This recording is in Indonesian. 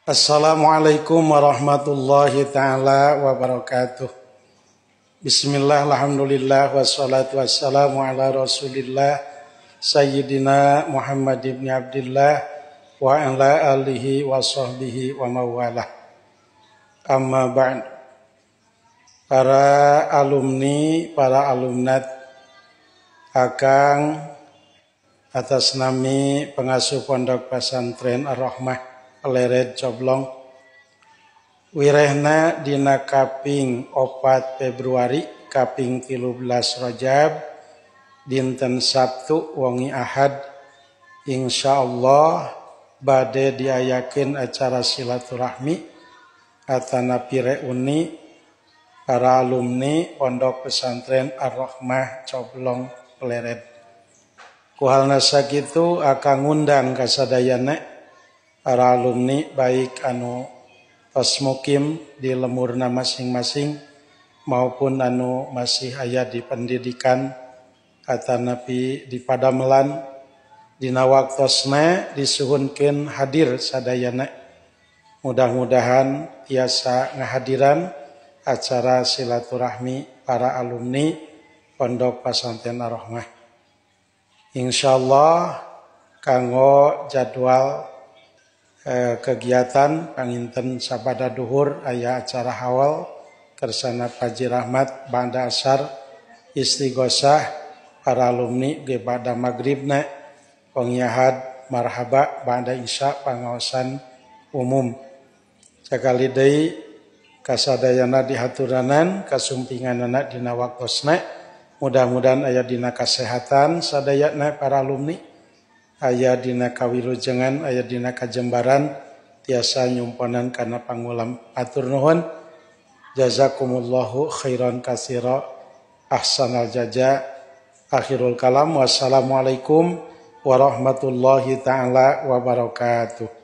Assalamualaikum warahmatullahi ta'ala wabarakatuh. Bismillah, alhamdulillah, wassalatu wassalamu ala rasulillah Sayyidina Muhammad ibn Abdillah wa ala alihi wa sahbihi wa mawalah. Amma ba'd. Para alumni, para alumnat Akang atas nami pengasuh Pondok Pesantren Ar-Rahmah Lered Coblong wirehna dina kaping 4 Februari kaping 13 Rajab dinten Sabtu wengi Ahad insyaallah bade diayakeun acara silaturahmi atanapi reuni para alumni Pondok Pesantren Ar-Rahmah Coblong Lered. Kuhalna sakitu akang ngundang kasadayana para alumni baik anu tos mukim di lemurna masing-masing maupun anu masih aya di pendidikan atanapi di padamelan dina waktosna disuhunkeun hadir sadayana. Mudah-mudahan tiasa ngahadiran acara silaturahmi para alumni Pondok Pesantren Ar-Rahmah. Insyaallah kanggo jadwal kegiatan panginten sabada duhur aya acara hawal kersana Paji Rahmat ba'da asar istighosah para alumni ge ba'da maghribna pengiyahad marhaba ba'da isya pangaosan umum. Sakali deui kasadayana dihaturanan kasumpinganana dina waktosna mudah-mudahan aya dina kasehatan sadayana para alumni aya dina kawilujengan, aya dina kajembaran, tiasa nyumponan kana pangulam. Atur nuhun, jazakumullahu khairan katsira, ahsanal jaza. Akhirul kalam, wassalamualaikum warahmatullahi ta'ala wabarakatuh.